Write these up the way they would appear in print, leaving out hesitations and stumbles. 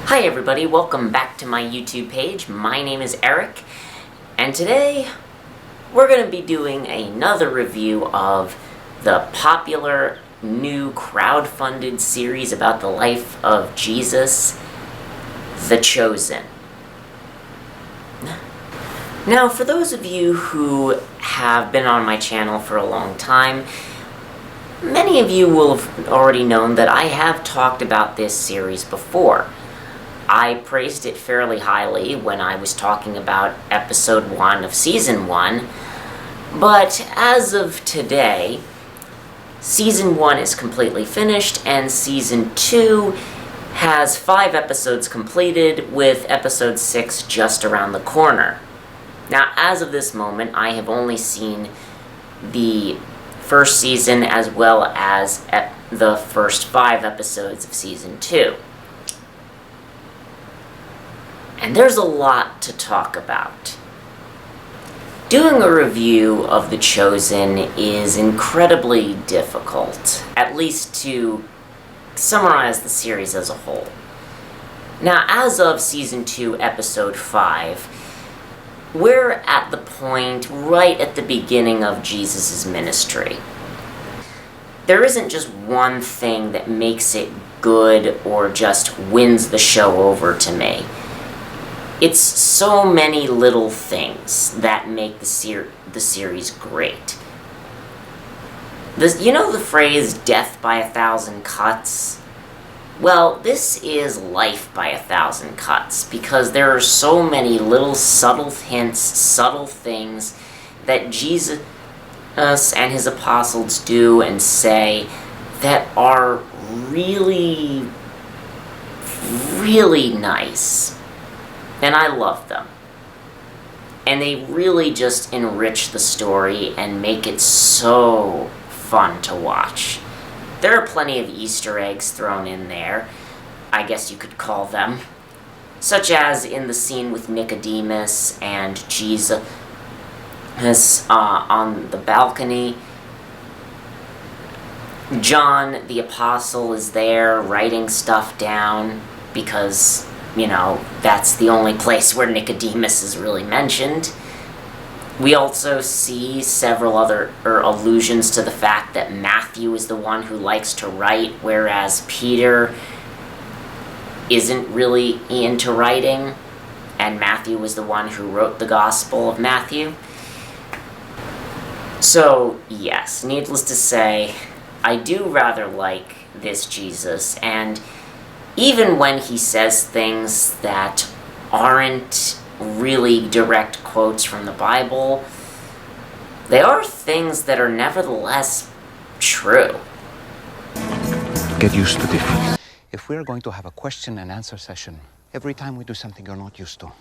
Hi everybody, welcome back to my YouTube page. My name is Eric, and today we're going to be doing another review of the popular new crowdfunded series about the life of Jesus, The Chosen. Now, for those of you who have been on my channel for a long time, many of you will have already known that I have talked about this series before. I praised it fairly highly when I was talking about episode 1 of season 1, but as of today, season 1 is completely finished and season 2 has 5 episodes completed, with episode 6 just around the corner. Now, as of this moment, I have only seen the first season as well as the first 5 episodes of season 2. And there's a lot to talk about. Doing a review of The Chosen is incredibly difficult, at least to summarize the series as a whole. Now, as of season 2, episode 5, we're at the point right at the beginning of Jesus' ministry. There isn't just one thing that makes it good or just wins the show over to me. It's so many little things that make the series great. You know the phrase, death by 1,000 cuts? Well, this is life by 1,000 cuts, because there are so many little subtle hints, subtle things that Jesus and his apostles do and say that are really, really nice. And I love them. And they really just enrich the story and make it so fun to watch. There are plenty of Easter eggs thrown in there, I guess you could call them, such as in the scene with Nicodemus and Jesus on the balcony. John the Apostle is there writing stuff down because, you know, that's the only place where Nicodemus is really mentioned. We also see several other allusions to the fact that Matthew is the one who likes to write, whereas Peter isn't really into writing, and Matthew was the one who wrote the Gospel of Matthew. So, yes, needless to say, I do rather like this Jesus, and even when he says things that aren't really direct quotes from the Bible, they are things that are nevertheless true. Get used to difference. If we're going to have a question and answer session every time we do something you're not used to,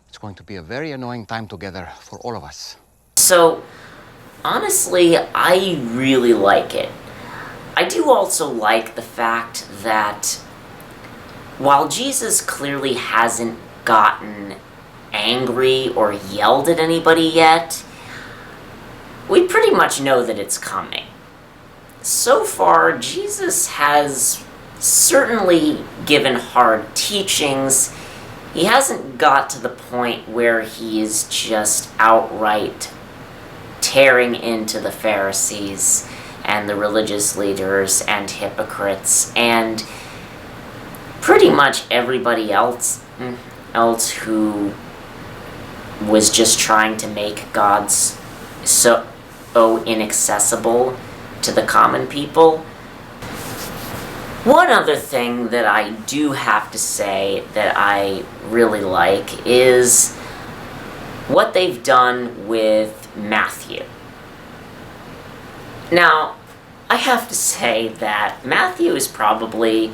it's going to be a very annoying time together for all of us. So, honestly, I really like it. I do also like the fact that while Jesus clearly hasn't gotten angry or yelled at anybody yet, we pretty much know that it's coming. So far, Jesus has certainly given hard teachings. He hasn't got to the point where he is just outright tearing into the Pharisees and the religious leaders and hypocrites and pretty much everybody else who was just trying to make God so inaccessible to the common people. One other thing that I do have to say that I really like is what they've done with Matthew. Now, I have to say that Matthew is probably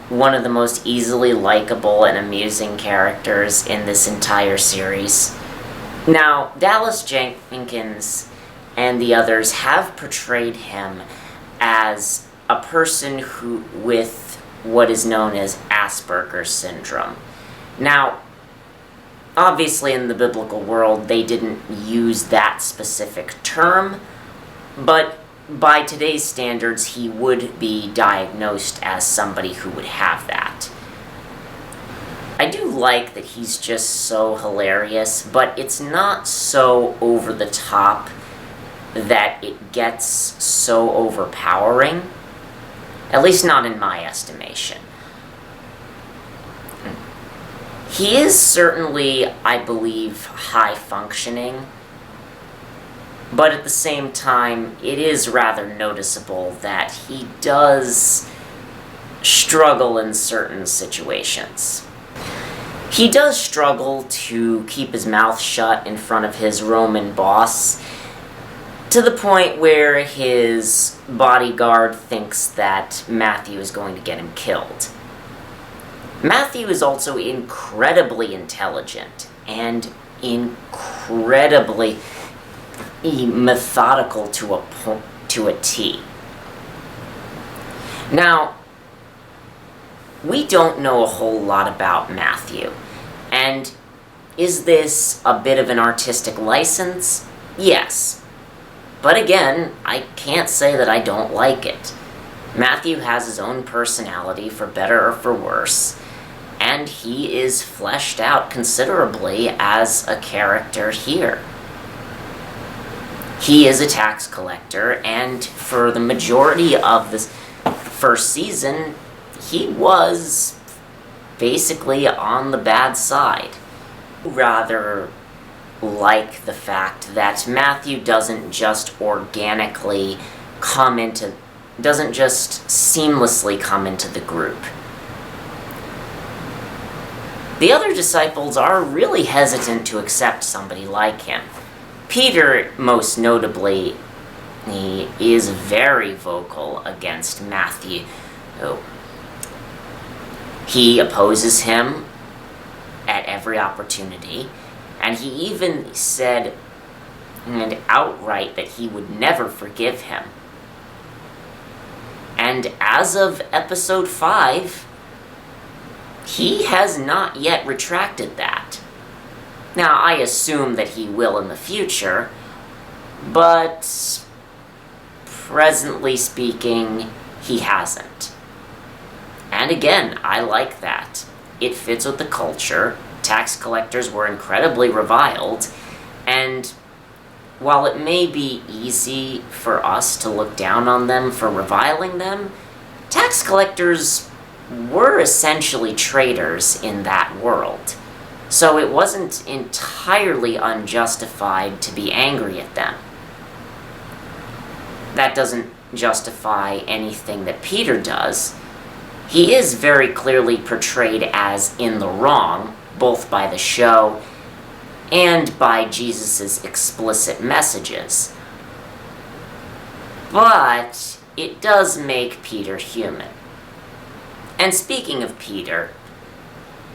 one of the most easily likable and amusing characters in this entire series. Now, Dallas Jenkins and the others have portrayed him as a person who with what is known as Asperger's syndrome. Now, obviously in the biblical world, they didn't use that specific term, but by today's standards, he would be diagnosed as somebody who would have that. like that he's just so hilarious, but it's not so over the top that it gets so overpowering. At least not in my estimation. He is certainly, I believe, high functioning, but at the same time, it is rather noticeable that he does struggle in certain situations. He does struggle to keep his mouth shut in front of his Roman boss, to the point where his bodyguard thinks that Matthew is going to get him killed. Matthew is also incredibly intelligent and incredibly methodical to a T. Now, we don't know a whole lot about Matthew, and is this a bit of an artistic license? Yes. But again, I can't say that I don't like it. Matthew has his own personality, for better or for worse, and he is fleshed out considerably as a character here. He is a tax collector, and for the majority of this first season, he was basically on the bad side. Rather like the fact that Matthew doesn't just seamlessly come into the group. The other disciples are really hesitant to accept somebody like him. Peter, most notably, he is very vocal against Matthew. He opposes him at every opportunity, and he even said outright that he would never forgive him. And as of episode 5, he has not yet retracted that. Now, I assume that he will in the future, but presently speaking, he hasn't. And again, I like that. It fits with the culture. Tax collectors were incredibly reviled, and while it may be easy for us to look down on them for reviling them, tax collectors were essentially traitors in that world. So it wasn't entirely unjustified to be angry at them. That doesn't justify anything that Peter does. He is very clearly portrayed as in the wrong, both by the show and by Jesus' explicit messages. But it does make Peter human. And speaking of Peter,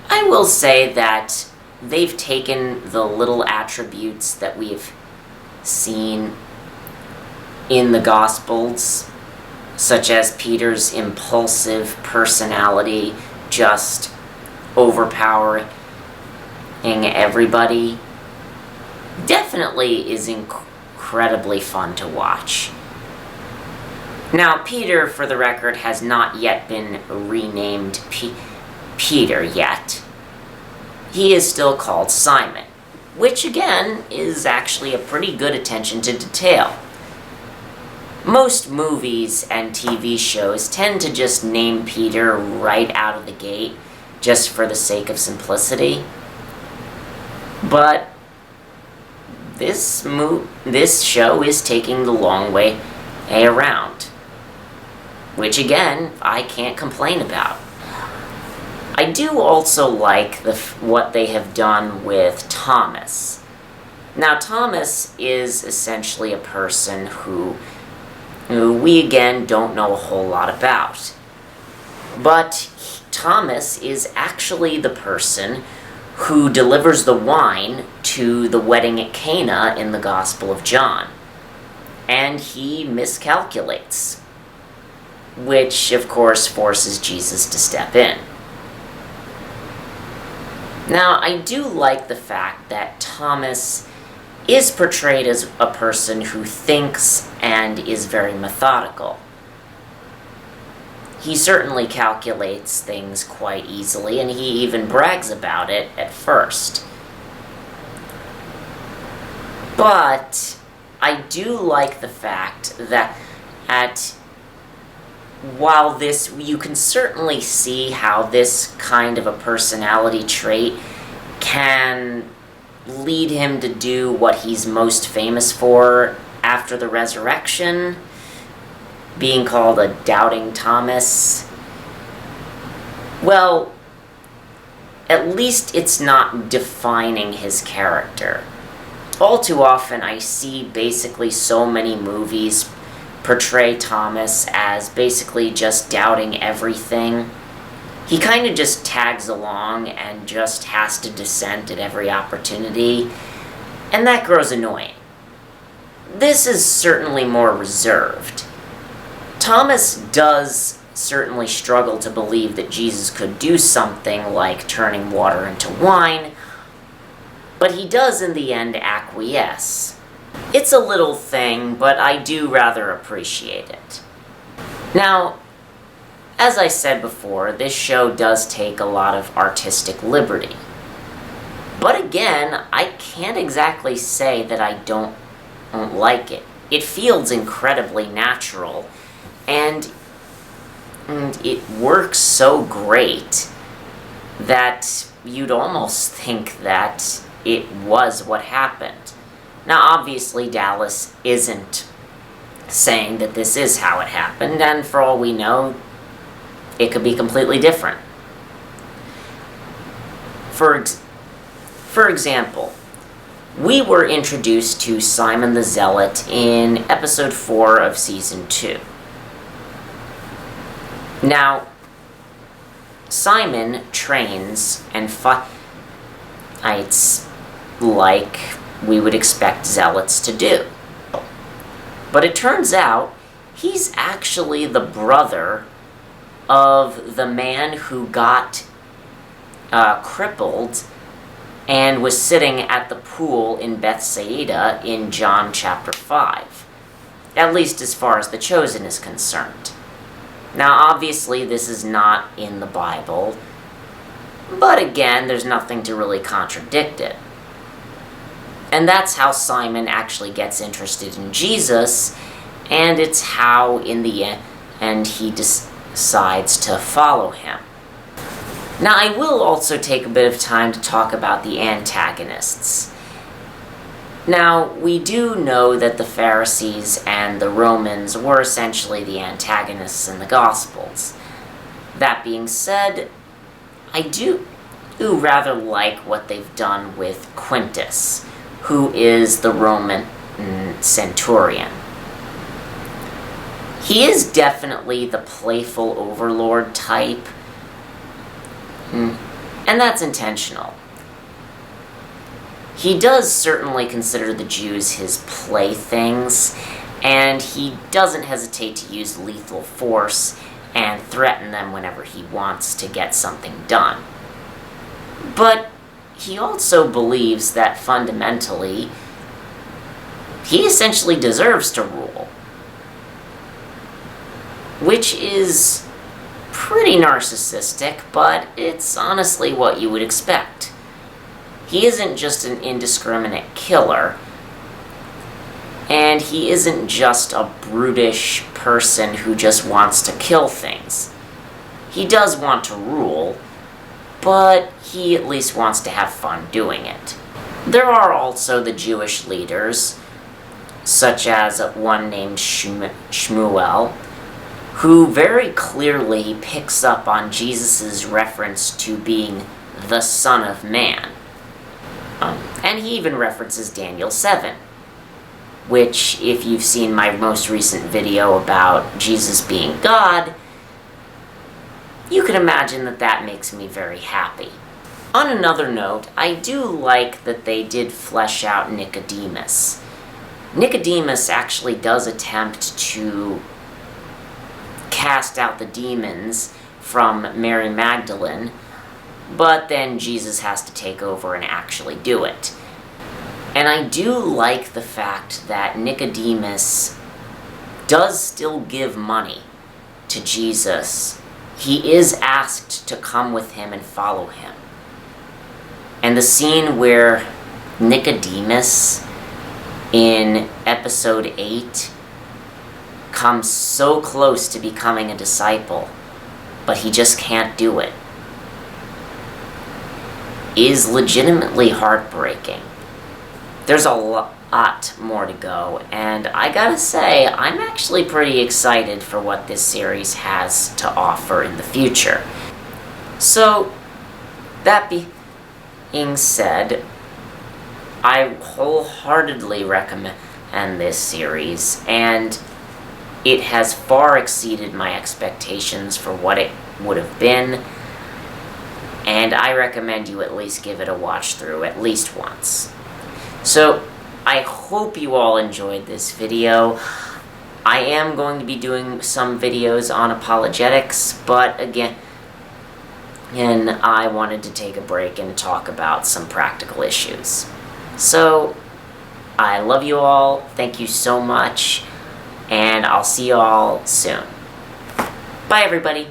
I will say that they've taken the little attributes that we've seen in the Gospels, such as Peter's impulsive personality, just overpowering everybody, definitely is incredibly fun to watch. Now, Peter, for the record, has not yet been renamed Peter yet. He is still called Simon, which again is actually a pretty good attention to detail. Most movies and TV shows tend to just name Peter right out of the gate, just for the sake of simplicity. But this show is taking the long way around, which again, I can't complain about. I do also like what they have done with Thomas. Now, Thomas is essentially a person who we again don't know a whole lot about. But Thomas is actually the person who delivers the wine to the wedding at Cana in the Gospel of John. And he miscalculates, which of course forces Jesus to step in. Now, I do like the fact that Thomas is portrayed as a person who thinks and is very methodical. He certainly calculates things quite easily, and he even brags about it at first. But I do like the fact that while this, you can certainly see how this kind of a personality trait can lead him to do what he's most famous for after the resurrection, being called a doubting Thomas. Well, at least it's not defining his character. All too often I see basically so many movies portray Thomas as basically just doubting everything. He kind of just tags along and just has to dissent at every opportunity, and that grows annoying. This is certainly more reserved. Thomas does certainly struggle to believe that Jesus could do something like turning water into wine, but he does in the end acquiesce. It's a little thing, but I do rather appreciate it. Now, as I said before, this show does take a lot of artistic liberty. But again, I can't exactly say that I don't like it. It feels incredibly natural, and it works so great that you'd almost think that it was what happened. Now, obviously, Dallas isn't saying that this is how it happened, and for all we know, it could be completely different. For example, we were introduced to Simon the Zealot in episode 4 of season 2. Now, Simon trains and fights like we would expect zealots to do. But it turns out he's actually the brother of the man who got crippled and was sitting at the pool in Bethsaida in John chapter 5. At least as far as The Chosen is concerned. Now, obviously, this is not in the Bible, but again, there's nothing to really contradict it. And that's how Simon actually gets interested in Jesus, and it's how, in the end, he decides to follow him. Now, I will also take a bit of time to talk about the antagonists. Now, we do know that the Pharisees and the Romans were essentially the antagonists in the Gospels. That being said, I do rather like what they've done with Quintus, who is the Roman centurion. He is definitely the playful overlord type, and that's intentional. He does certainly consider the Jews his playthings, and he doesn't hesitate to use lethal force and threaten them whenever he wants to get something done. But he also believes that fundamentally, he essentially deserves to rule, which is pretty narcissistic, but it's honestly what you would expect. He isn't just an indiscriminate killer, and he isn't just a brutish person who just wants to kill things. He does want to rule, but he at least wants to have fun doing it. There are also the Jewish leaders, such as one named Shmuel, who very clearly picks up on Jesus' reference to being the Son of Man. And he even references Daniel 7, which, if you've seen my most recent video about Jesus being God, you can imagine that that makes me very happy. On another note, I do like that they did flesh out Nicodemus. Nicodemus actually does attempt to cast out the demons from Mary Magdalene, but then Jesus has to take over and actually do it. And I do like the fact that Nicodemus does still give money to Jesus, he is asked to come with him and follow him. And the scene where Nicodemus in episode 8 comes so close to becoming a disciple, but he just can't do it, is legitimately heartbreaking. There's a lot more to go, and I gotta say, I'm actually pretty excited for what this series has to offer in the future. So, that being said, I wholeheartedly recommend this series, and it has far exceeded my expectations for what it would have been, and I recommend you at least give it a watch through at least once. So, I hope you all enjoyed this video. I am going to be doing some videos on apologetics, but again, I wanted to take a break and talk about some practical issues. So, I love you all, thank you so much, and I'll see you all soon. Bye, everybody.